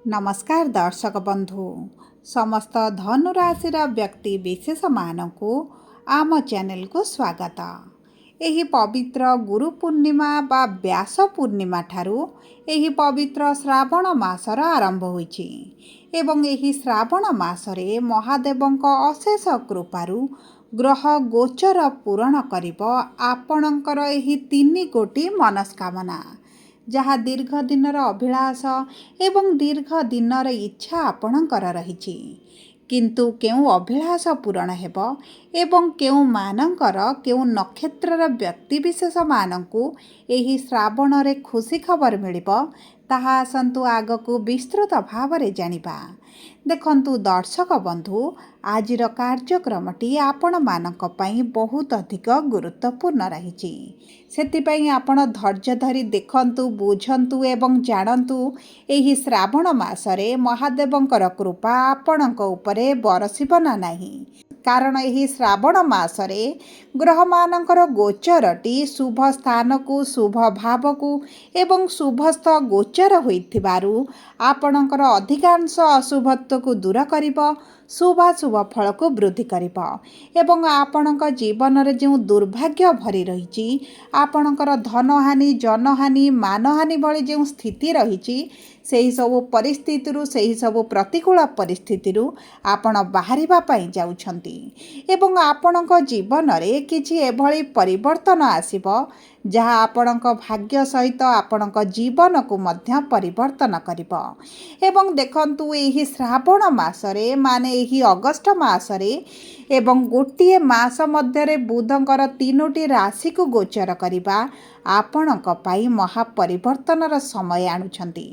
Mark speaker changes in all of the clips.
Speaker 1: नमस्कार दर्शक बंधु समस्त धनुराशिर व्यक्ति विशेष मानकु आम चैनल को स्वागत। एही पवित्र गुरु पूर्णिमा बा व्यास पूर्णिमा ठारू एही पवित्र श्रावण मासर आरंभ होइछि एवं एही श्रावण मासरे महादेवंक अशेष कृपारू ग्रह गोचर पूरण करिब आपणकर एही 3 कोटी मनस्कामना जहाँ दीर्घ दिनर अभिलाष एवं दीर्घ दिनर इच्छा आपणकर रहिछि किंतु केउ अभिलाष पूरण हेब एवं केउ मानकर केउ नक्षत्रर व्यक्तिविशेष मानकु एही श्रावण रे खुशी खबर मिलिब ताहा आसंतु आगकु विस्तृत भावरे जानिबा। देखंतु दर्शक बंधु आजिर कार्यक्रमटी आपण मानक पई बहुत अधिक गुरुत्वपूर्ण रहिछि सेतिपई आपण धैर्य धरी देखंतु बुझंतु एवं जानंतु एही श्रावण मासरे महादेवंकर कृपा आपणक उपरे बरसिब ना नाही कारण एही श्रावण मासरे ग्रहमानंकर गोचरटी शुभ स्थान को शुभ भाव को एवं शुभस्थ गोचर होइथिबारु आपणकर अधिकांश अशुभत्व को दूर करिब शुभाशुभ फल को वृद्धि करिब एवं आपणक जीवन रे जो दुर्भाग्य भरी रहिछि आपणकर धनहानि जनहानि मानहानि भली जो स्थिति रहिछि सेही सब परिस्थिति सेही सब प्रतिकूल परिस्थिति आपण बाहरिबा पई जाउछंती एवं आपणक जीवन रे किछि एभली परिवर्तन आसीबो जहाँ आपणक भाग्य सहित आपणक जीवन को मध्य परिवर्तन करिबो एवं देखंतु एही श्रावण मासरे माने एही अगस्त मासरे एवं गोटिए मास मध्यरे बुधंकर 3टी राशि को गोचर करिबा आपणक पाई महापरिवर्तनर समय आणुछंती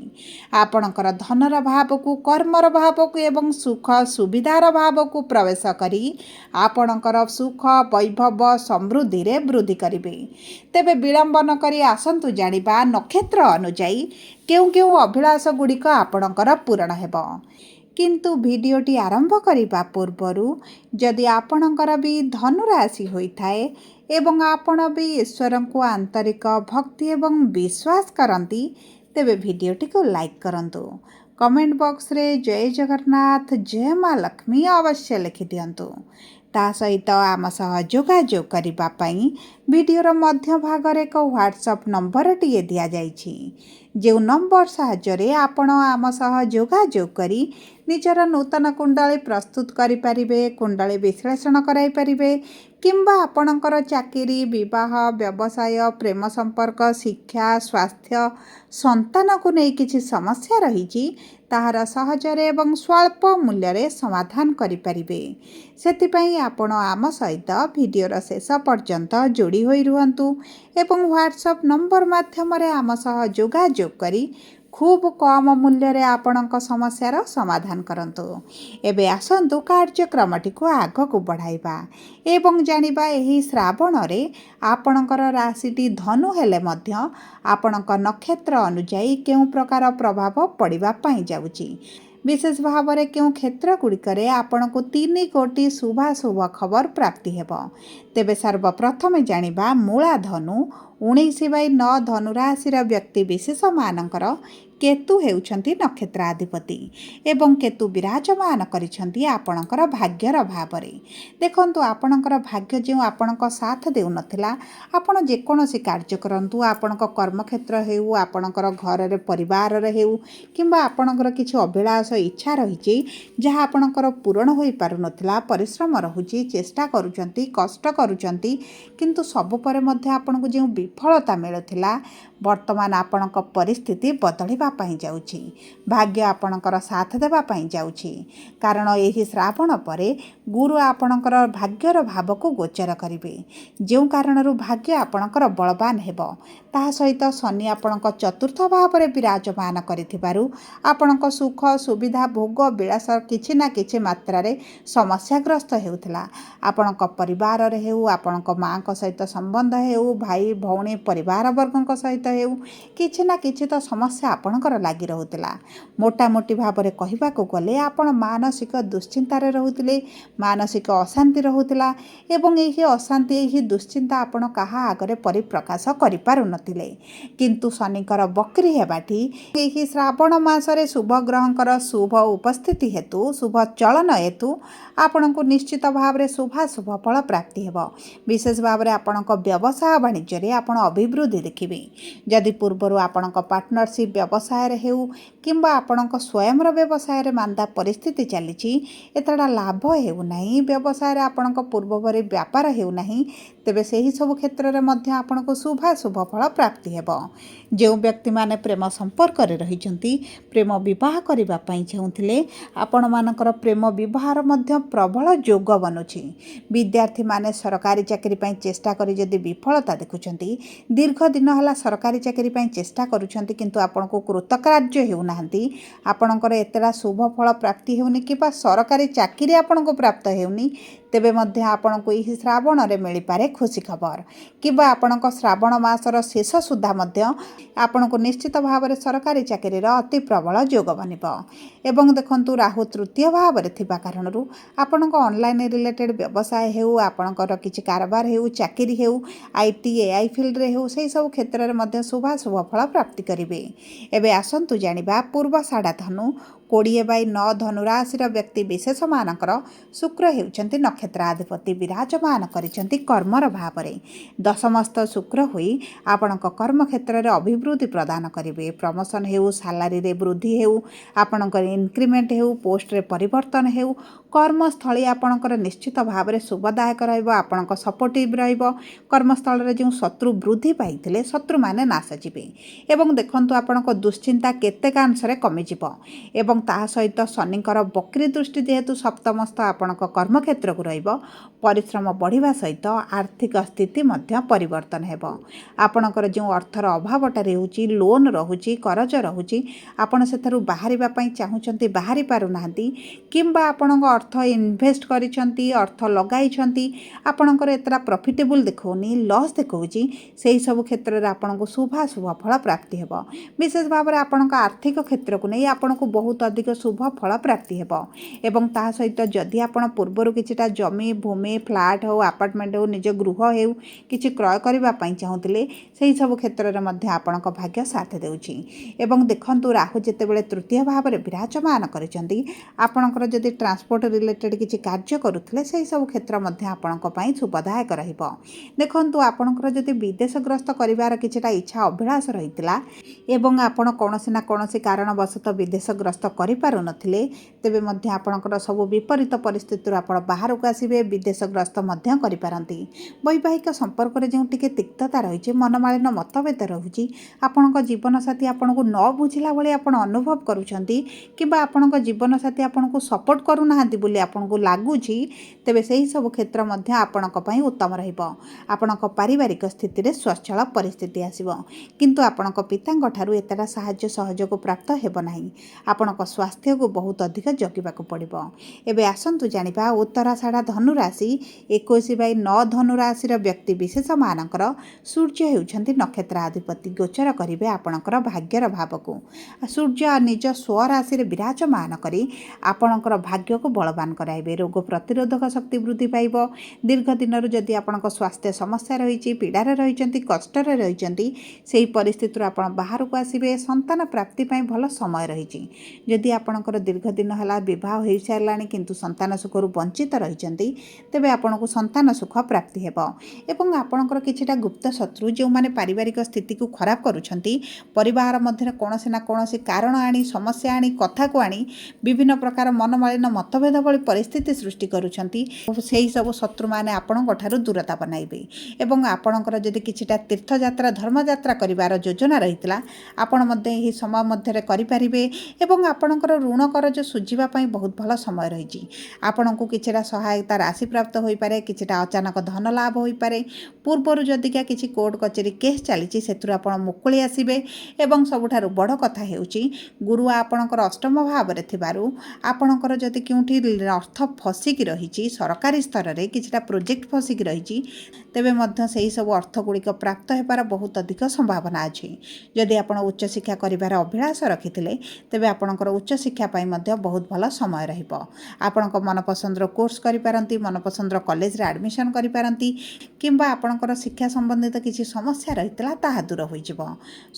Speaker 1: आपणकर धनर भाव को कर्मर भाव को एवं सुख सुविधार भाव को प्रवेश करी आपणकर सुख वैभव समृद्धि रे वृद्धि करिबे। तेबे विलंब न करी आसंतु जानिबा नक्षत्र अनुଯାयी केउ केउ अभिलाष गुड़िक आपणकर पूरण हेबो किंतु भिडियोटी आरंभ करिबा पूर्वरु जदि आपणकर भी धनुराशि होइथाए एवं आपण भी ईश्वर को आंतरिक भक्ति एवं विश्वास करती तेबे भिडियोटी को लाइक करंतु कमेंट बॉक्स रे जय जगन्नाथ जय माँ लक्ष्मी अवश्य लिखि दियंतु ता सहित आम सह जोगाजोग करिबा पई वीडियोर मध्य भाग रे एक व्हाट्सएप नंबर टिए दिया जाइछि जो नंबर साहाय्य आपण आम सह जोगाजोग करी निजर नूतन कुंडली प्रस्तुत करि परिबे कुंडली विश्लेषण कराई परिबे किंबा आपणकर चाकरी विवाह व्यवसाय प्रेम संपर्क शिक्षा स्वास्थ्य संतान को नहीं किछि समस्या रही ताहार सहजरे एवं स्वल्प मूल्य रे समाधान करि परिबे सेतिपई आपण आम सहित वीडियोर शेष पर्यंत जोड़ी होई रुहंतु एवं व्हाट्सएप नंबर माध्यम रे आम सह जोगाजोग करी खूब कम मूल्य रे आपणक समस्यार समाधान करंतु। एबे आसंतु कार्यक्रमटी को आग को बढ़ाइबा एवं जानिबा एही श्रावण रे आपणकर राशिटी धनु हेले मध्य आपणक नक्षत्र अनुଯାयी केउ प्रकार प्रभाव पड़िबा पई जाउची विशेष भाव में क्यों क्षेत्र गुड़िकरे आपण को 3 कोटी शुभाशुभ खबर प्राप्ति हेब। तेबे सर्वप्रथम जानिबा मूला धनु 19/9 धनुराशिर व्यक्ति विशेष मानकर केतु हेउछंती नक्षत्राधिपति एवं केतु विराजमान करिछंती आपणकर भाग्यर भावरे देखंतु आपणकर भाग्य जो आपणक साथ देउ नथिला आपण जे कोनोसी कार्य करंतु आपणक कर्मक्षेत्र हेउ आपणकर घर रे परिवार रे हेउ किंबा आपणकर किछि अभिलाष इच्छा रहिछि जहाँ आपणकर पूरण होई पारु नथिला परिश्रम रहुछि चेष्टा करूछंती कष्ट करूछंती किंतु सब परे मध्ये आपणको जे विफलता मिलुथिला वर्तमान आपणक परिस्थिति बदलिबा पई जाउछि भाग्य आपणकर साथ देबा पई जाउछि कारण एही श्रावण परे गुरु आपणकर भाग्यर भाव को गोचर करिवे जो कारणरू भाग्य आपणकर बलवान हेबो ता सहित शनि आपणक चतुर्थ भाव रे विराजमान करिथिबारु आपणक सुख सुविधा भोग विलास किछि ना किछि मात्रा रे समस्याग्रस्त हेउथला आपणक परिवार रे हेउ आपणक मां को सहित संबंध हेउ भाई भौणी परिवार वर्गक सहित ହେଉ କିଛି ନା କିଛି ତ ସମସ୍ୟା ଆପଣଙ୍କର ଲାଗି ରହୁଥିଲା। ମୋଟାମୋଟି ଭାବରେ କହିବାକୁ ଗଲେ ଆପଣ ମାନସିକ ଦୁଶ୍ଚିନ୍ତାରେ ରହୁଥିଲେ, ମାନସିକ ଅଶାନ୍ତି ରହୁଥିଲା ଏବଂ ଏହି ଅଶାନ୍ତି ଏହି ଦୁଶ୍ଚିନ୍ତା ଆପଣ କାହା ଆଗରେ ପରିପ୍ରକାଶ କରିପାରୁନଥିଲେ। କିନ୍ତୁ ଶନିଙ୍କର ବକ୍ରି ହେବାଟି ଏହି ଶ୍ରାବଣ ମାସରେ ଶୁଭ ଗ୍ରହଙ୍କର ଶୁଭ ଉପସ୍ଥିତି ହେତୁ ଶୁଭ ଚଳନ ହେତୁ ଆପଣଙ୍କୁ ନିଶ୍ଚିତ ଭାବରେ ଶୁଭାଶୁଭ ଫଳ ପ୍ରାପ୍ତି ହେବ। ବିଶେଷ ଭାବରେ ଆପଣଙ୍କ ବ୍ୟବସାୟ ବାଣିଜ୍ୟରେ ଆପଣ ଅଭିବୃଦ୍ଧି ଦେଖିବେ। ଯଦି ପୂର୍ବରୁ ଆପଣଙ୍କ ପାର୍ଟନରସିପ୍ ବ୍ୟବସାୟରେ ହେଉ କିମ୍ବା ଆପଣଙ୍କ ସ୍ୱୟଂର ବ୍ୟବସାୟରେ ମାନ୍ଦା ପରିସ୍ଥିତି ଚାଲିଛି, ଏତେଟା ଲାଭ ହେଉନାହିଁ, ବ୍ୟବସାୟରେ ଆପଣଙ୍କ ପୂର୍ବ ପରି ବ୍ୟାପାର ହେଉନାହିଁ, ତେବେ ସେହି ସବୁ କ୍ଷେତ୍ରରେ ମଧ୍ୟ ଆପଣଙ୍କୁ ଶୁଭାଶୁଭ ଫଳ ପ୍ରାପ୍ତି ହେବ। ଯେଉଁ ବ୍ୟକ୍ତିମାନେ ପ୍ରେମ ସମ୍ପର୍କରେ ରହିଛନ୍ତି, ପ୍ରେମ ବିବାହ କରିବା ପାଇଁ ଚାହୁଁଥିଲେ, ଆପଣମାନଙ୍କର ପ୍ରେମ ବିବାହର ମଧ୍ୟ ପ୍ରବଳ ଯୋଗ ବନୁଛି। ବିଦ୍ୟାର୍ଥୀମାନେ ସରକାରୀ ଚାକିରି ପାଇଁ ଚେଷ୍ଟା କରି ଯଦି ବିଫଳତା ଦେଖୁଛନ୍ତି, ଦୀର୍ଘ ଦିନ ହେଲା ସରକାରୀ ଚାକିରି ପାଇଁ ଚେଷ୍ଟା କରୁଛନ୍ତି କିନ୍ତୁ ଆପଣଙ୍କୁ କୃତକାର୍ଯ୍ୟ ହେଉନାହାନ୍ତି, ଆପଣଙ୍କର ଏତେଟା ଶୁଭ ଫଳ ପ୍ରାପ୍ତି ହେଉନି କିମ୍ବା ସରକାରୀ ଚାକିରି ଆପଣଙ୍କୁ ପ୍ରାପ୍ତ ହେଉନି, ତେବେ ମଧ୍ୟ ଆପଣଙ୍କୁ ଏହି ଶ୍ରାବଣରେ ମିଳିପାରେ ଖୁସି ଖବର କିମ୍ବା ଆପଣଙ୍କ ଶ୍ରାବଣ ମାସର ଶେଷ ସୁଦ୍ଧା ମଧ୍ୟ ଆପଣଙ୍କୁ ନିଶ୍ଚିତ ଭାବରେ ସରକାରୀ ଚାକିରିର ଅତି ପ୍ରବଳ ଯୋଗ ବନିବ। ଏବଂ ଦେଖନ୍ତୁ, ରାହୁ ତୃତୀୟ ଭାବରେ ଥିବା କାରଣରୁ ଆପଣଙ୍କ ଅନଲାଇନ୍ ରିଲେଟେଡ୍ ବ୍ୟବସାୟ ହେଉ, ଆପଣଙ୍କର କିଛି କାରବାର ହେଉ, ଚାକିରି ହେଉ, IT AI ଫିଲ୍ଡରେ ହେଉ, ସେହିସବୁ କ୍ଷେତ୍ରରେ ମଧ୍ୟ ଶୁଭାଶୁଭ ଫଳ ପ୍ରାପ୍ତି କରିବେ। ଏବେ ଆସନ୍ତୁ ଜାଣିବା ପୂର୍ବଷାଢ଼ା ଧନୁ 20/9 ଧନୁ ରାଶିର ବ୍ୟକ୍ତି ବିଶେଷମାନଙ୍କର ଶୁକ୍ର ହେଉଛନ୍ତି ନକ୍ଷତ୍ରାଧିପତି, ବିରାଜମାନ କରିଛନ୍ତି କର୍ମର ଭାବରେ। ଦଶମସ୍ଥ ଶୁକ୍ର ହୋଇ ଆପଣଙ୍କ କର୍ମକ୍ଷେତ୍ରରେ ଅଭିବୃଦ୍ଧି ପ୍ରଦାନ କରିବେ। ପ୍ରମୋସନ୍ ହେଉ, ସାଲାରୀରେ ବୃଦ୍ଧି ହେଉ, ଆପଣଙ୍କର ଇନକ୍ରିମେଣ୍ଟ ହେଉ, ପୋଷ୍ଟରେ ପରିବର୍ତ୍ତନ ହେଉ, କର୍ମସ୍ଥଳୀ ଆପଣଙ୍କର ନିଶ୍ଚିତ ଭାବରେ ଶୁଭଦାୟକ ରହିବ, ଆପଣଙ୍କ ସପୋର୍ଟିଭ୍ ରହିବ। କର୍ମସ୍ଥଳରେ ଯେଉଁ ଶତ୍ରୁ ବୃଦ୍ଧି ପାଇଥିଲେ, ଶତ୍ରୁମାନେ ନାଶ ଯିବେ ଏବଂ ଦେଖନ୍ତୁ ଆପଣଙ୍କ ଦୁଶ୍ଚିନ୍ତା କେତେକାଂଶରେ କମିଯିବ ଏବଂ ତାହା ସହିତ ଶନିଙ୍କର ବକ୍ରି ଦୃଷ୍ଟି ଯେହେତୁ ସପ୍ତମସ୍ଥ ଆପଣଙ୍କ କର୍ମକ୍ଷେତ୍ରକୁ ରହିବ, ପରିଶ୍ରମ ବଢ଼ିବା ସହିତ ଆର୍ଥିକ ସ୍ଥିତି ମଧ୍ୟ ପରିବର୍ତ୍ତନ ହେବ। ଆପଣଙ୍କର ଯେଉଁ ଅର୍ଥର ଅଭାବଟା ରହୁଛି, ଲୋନ୍ ରହୁଛି, କରଜ ରହୁଛି, ଆପଣ ସେଥିରୁ ବାହାରିବା ପାଇଁ ଚାହୁଁଛନ୍ତି, ବାହାରି ପାରୁନାହାନ୍ତି କିମ୍ବା ଆପଣଙ୍କ ଅର୍ଥ ଇନଭେଷ୍ଟ କରିଛନ୍ତି, ଅର୍ଥ ଲଗାଇଛନ୍ତି, ଆପଣଙ୍କର ଏତେଟା ପ୍ରଫିଟେବୁଲ୍ ଦେଖାଉନି, ଲସ୍ ଦେଖାଉଛି, ସେହିସବୁ କ୍ଷେତ୍ରରେ ଆପଣଙ୍କୁ ଶୁଭାଶୁଭ ଫଳ ପ୍ରାପ୍ତି ହେବ। ବିଶେଷ ଭାବରେ ଆପଣଙ୍କ ଆର୍ଥିକ କ୍ଷେତ୍ରକୁ ନେଇ ଆପଣଙ୍କୁ ବହୁତ ଅଧିକ ଶୁଭ ଫଳ ପ୍ରାପ୍ତି ହେବ ଏବଂ ତାହା ସହିତ ଯଦି ଆପଣ ପୂର୍ବରୁ କିଛିଟା ଜମି, ଭୂମି, ଫ୍ଲାଟ୍ ହେଉ, ଆପାର୍ଟମେଣ୍ଟ ହେଉ, ନିଜ ଗୃହ ହେଉ କିଛି କ୍ରୟ କରିବା ପାଇଁ ଚାହୁଁଥିଲେ, ସେହିସବୁ କ୍ଷେତ୍ରରେ ମଧ୍ୟ ଆପଣଙ୍କ ଭାଗ୍ୟ ସାଥ ଦେଉଛି। ଏବଂ ଦେଖନ୍ତୁ, ରାହୁ ଯେତେବେଳେ ତୃତୀୟ ଭାବରେ ବିରାଜମାନ କରିଛନ୍ତି, ଆପଣଙ୍କର ଯଦି ଟ୍ରାନ୍ସପୋର୍ଟ ରିଲେଟେଡ୍ କିଛି କାର୍ଯ୍ୟ କରୁଥିଲେ, ସେହିସବୁ କ୍ଷେତ୍ର ମଧ୍ୟ ଆପଣଙ୍କ ପାଇଁ ଶୁଭଦାୟକ ରହିବ। ଦେଖନ୍ତୁ, ଆପଣଙ୍କର ଯଦି ବିଦେଶ ଗ୍ରସ୍ତ କରିବାର କିଛିଟା ଇଚ୍ଛା ଅଭିଳାଷ ରହିଥିଲା ଏବଂ ଆପଣ କୌଣସି ନା କୌଣସି କାରଣବଶତଃ ବିଦେଶ ଗ୍ରସ୍ତ କରିପାରୁନଥିଲେ, ତେବେ ମଧ୍ୟ ଆପଣଙ୍କର ସବୁ ବିପରୀତ ପରିସ୍ଥିତିରୁ ଆପଣ ବାହାରକୁ ଆସିବେ, ବିଦେଶ ଗ୍ରସ୍ତ ମଧ୍ୟ କରିପାରନ୍ତି। ବୈବାହିକ ସମ୍ପର୍କରେ ଯେଉଁ ଟିକେ ତିକ୍ତତା ରହିଛି, ମନମାଳିନ ମତଭେଦ ରହୁଛି, ଆପଣଙ୍କ ଜୀବନସାଥୀ ଆପଣଙ୍କୁ ନ ବୁଝିଲା ଭଳି ଆପଣ ଅନୁଭବ କରୁଛନ୍ତି କିମ୍ବା ଆପଣଙ୍କ ଜୀବନସାଥୀ ଆପଣଙ୍କୁ ସପୋର୍ଟ କରୁନାହାନ୍ତି ବୋଲି ଆପଣଙ୍କୁ ଲାଗୁଛି, ତେବେ ସେହିସବୁ କ୍ଷେତ୍ର ମଧ୍ୟ ଆପଣଙ୍କ ପାଇଁ ଉତ୍ତମ ରହିବ। ଆପଣଙ୍କ ପାରିବାରିକ ସ୍ଥିତିରେ ସ୍ୱଚ୍ଛଳ ପରିସ୍ଥିତି ଆସିବ କିନ୍ତୁ ଆପଣଙ୍କ ପିତାଙ୍କ ଠାରୁ ଏତେଟା ସାହାଯ୍ୟ ସହଯୋଗ ପ୍ରାପ୍ତ ହେବ ନାହିଁ। ଆପଣଙ୍କ ସ୍ୱାସ୍ଥ୍ୟକୁ ବହୁତ ଅଧିକ ଜଗିବାକୁ ପଡ଼ିବ। ଏବେ ଆସନ୍ତୁ ଜାଣିବା ଉତ୍ତରାଷାଢ଼ା ଧନୁ ରାଶି 21/9 ଧନୁ ରାଶିର ବ୍ୟକ୍ତି ବିଶେଷମାନଙ୍କର ସୂର୍ଯ୍ୟ ହେଉଛନ୍ତି ନକ୍ଷତ୍ରାଧିପତି, ଗୋଚର କରିବେ ଆପଣଙ୍କର ଭାଗ୍ୟର ଭାବକୁ। ସୂର୍ଯ୍ୟ ନିଜ ସ୍ୱରାଶିରେ ବିରାଜମାନ କରି ଆପଣଙ୍କର ଭାଗ୍ୟକୁ ବଳବାନ କରାଇବେ। ରୋଗ ପ୍ରତିରୋଧକ ଶକ୍ତି ବୃଦ୍ଧି ପାଇବ। ଦୀର୍ଘ ଦିନରୁ ଯଦି ଆପଣଙ୍କ ସ୍ୱାସ୍ଥ୍ୟ ସମସ୍ୟା ରହିଛି, ପୀଡ଼ାରେ ରହିଛନ୍ତି, କଷ୍ଟରେ ରହିଛନ୍ତି, ସେହି ପରିସ୍ଥିତିରୁ ଆପଣ ବାହାରକୁ ଆସିବେ। ସନ୍ତାନ ପ୍ରାପ୍ତି ପାଇଁ ଭଲ ସମୟ ରହିଛି। ଯଦି ଆପଣଙ୍କର ଦୀର୍ଘ ଦିନ ହେଲା ବିବାହ ହୋଇସାରିଲାଣି କିନ୍ତୁ ସନ୍ତାନ ସୁଖରୁ ବଞ୍ଚିତ ରହିଛନ୍ତି, ତେବେ ଆପଣଙ୍କୁ ସନ୍ତାନ ସୁଖ ପ୍ରାପ୍ତି ହେବ ଏବଂ ଆପଣଙ୍କର କିଛିଟା ଗୁପ୍ତ ଶତ୍ରୁ ଯେଉଁମାନେ ପାରିବାରିକ ସ୍ଥିତିକୁ ଖରାପ କରୁଛନ୍ତି, ପରିବାର ମଧ୍ୟରେ କୌଣସି ନା କୌଣସି କାରଣ ଆଣି, ସମସ୍ୟା ଆଣି, କଥାକୁ ଆଣି ବିଭିନ୍ନ ପ୍ରକାର ମନମାଳିନ ମତଭେଦ ଭଳି ପରିସ୍ଥିତି ସୃଷ୍ଟି କରୁଛନ୍ତି, ସେହି ସବୁ ଶତ୍ରୁମାନେ ଆପଣଙ୍କ ଠାରୁ ଦୂରତା ବନାଇବେ ଏବଂ ଆପଣଙ୍କର ଯଦି କିଛିଟା ତୀର୍ଥଯାତ୍ରା, ଧର୍ମଯାତ୍ରା କରିବାର ଯୋଜନା ରହିଥିଲା, ଆପଣ ମଧ୍ୟ ଏହି ସମୟ ମଧ୍ୟରେ କରିପାରିବେ ଏବଂ ଆପଣଙ୍କର ଋଣ କରଜ ସୁଝିବା ପାଇଁ ବହୁତ ଭଲ ସମୟ ରହିଛି। ଆପଣଙ୍କୁ କିଛିଟା ସହାୟତା ରାଶି ପ୍ରାପ୍ତ ହୋଇପାରେ, କିଛିଟା ଅଚାନକ ଧନ ଲାଭ ହୋଇପାରେ। ପୂର୍ବରୁ ଯଦିକା କିଛି କୋର୍ଟ କଚେରୀ କେସ୍ ଚାଲିଛି ସେଥିରୁ ଆପଣ ମୁକୁଳି ଆସିବେ। ଏବଂ ସବୁଠାରୁ ବଡ଼ କଥା ହେଉଛି ଗୁରୁ ଆପଣଙ୍କର ଅଷ୍ଟମ ଭାବରେ ଥିବାରୁ ଆପଣଙ୍କର ଯଦି କେଉଁଠି ଅର୍ଥ ଫସିକି ରହିଛି, ସରକାରୀ ସ୍ତରରେ କିଛିଟା ପ୍ରୋଜେକ୍ଟ ଫସିକି ରହିଛି, ତେବେ ମଧ୍ୟ ସେହି ସବୁ ଅର୍ଥ ଗୁଡ଼ିକ ପ୍ରାପ୍ତ ହେବାର ବହୁତ ଅଧିକ ସମ୍ଭାବନା ଅଛି। ଯଦି ଆପଣ ଉଚ୍ଚଶିକ୍ଷା କରିବାର ଅଭିଳାଷ ରଖିଥିଲେ ତେବେ ଆପଣଙ୍କର ଉଚ୍ଚଶିକ୍ଷା ପାଇଁ ମଧ୍ୟ ବହୁତ ଭଲ ସମୟ ରହିବ। ଆପଣଙ୍କ ମନପସନ୍ଦର କୋର୍ସ କରିପାରନ୍ତି, ମନପସନ୍ଦର କଲେଜରେ ଆଡ଼ମିସନ୍ କରିପାରନ୍ତି, କିମ୍ବା ଆପଣଙ୍କର ଶିକ୍ଷା ସମ୍ବନ୍ଧିତ କିଛି ସମସ୍ୟା ରହିଥିଲା ତାହା ଦୂର ହୋଇଯିବ।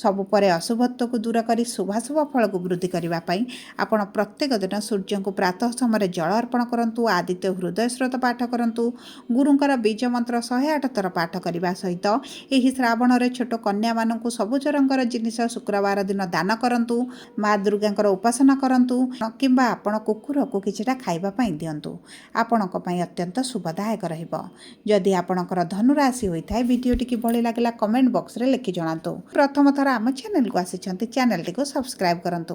Speaker 1: ସବୁ ପରେ ଅଶୁଭତ୍ୱକୁ ଦୂର କରି ଶୁଭାଶୁଭ ଫଳକୁ ବୃଦ୍ଧି କରିବା ପାଇଁ ଆପଣ ପ୍ରତ୍ୟେକ ଦିନ ସୂର୍ଯ୍ୟଙ୍କୁ ପ୍ରାତଃ ସମୟରେ ଜଳ ଅର୍ପଣ କରନ୍ତୁ, ଆଦିତ୍ୟ ହୃଦୟ ସ୍ରୋତ ପାଠ କରନ୍ତୁ, ଗୁରୁଙ୍କର ବୀଜ ମନ୍ତ୍ର 108 ଥର ପାଠ କରିବା ସହିତ ଏହି ଶ୍ରାବଣରେ ଛୋଟ କନ୍ୟାମାନଙ୍କୁ ସବୁଜ ରଙ୍ଗର ଜିନିଷ ଶୁକ୍ରବାର ଦିନ ଦାନ କରନ୍ତୁ, ମା ଦୁର୍ଗାଙ୍କର ଉପାସନା କରନ୍ତୁ, କିମ୍ବା ଆପଣ କୁକୁରକୁ କିଛିଟା ଖାଇବା ପାଇଁ ଦିଅନ୍ତୁ। ଆପଣଙ୍କ ପାଇଁ ଅତ୍ୟନ୍ତ ଶୁଭଦାୟକ ରହିବ। ଯଦି ଆପଣଙ୍କର ଧନୁରାଶି ହୋଇଥାଏ, ଭିଡ଼ିଓଟି କିଭଳି ଲାଗିଲା କମେଣ୍ଟ ବକ୍ସରେ ଲେଖି ଜଣାନ୍ତୁ। ପ୍ରଥମ ଥର ଆମ ଚ୍ୟାନେଲକୁ ଆସିଛନ୍ତି, ଚ୍ୟାନେଲଟିକୁ ସବସ୍କ୍ରାଇବ୍ କରନ୍ତୁ।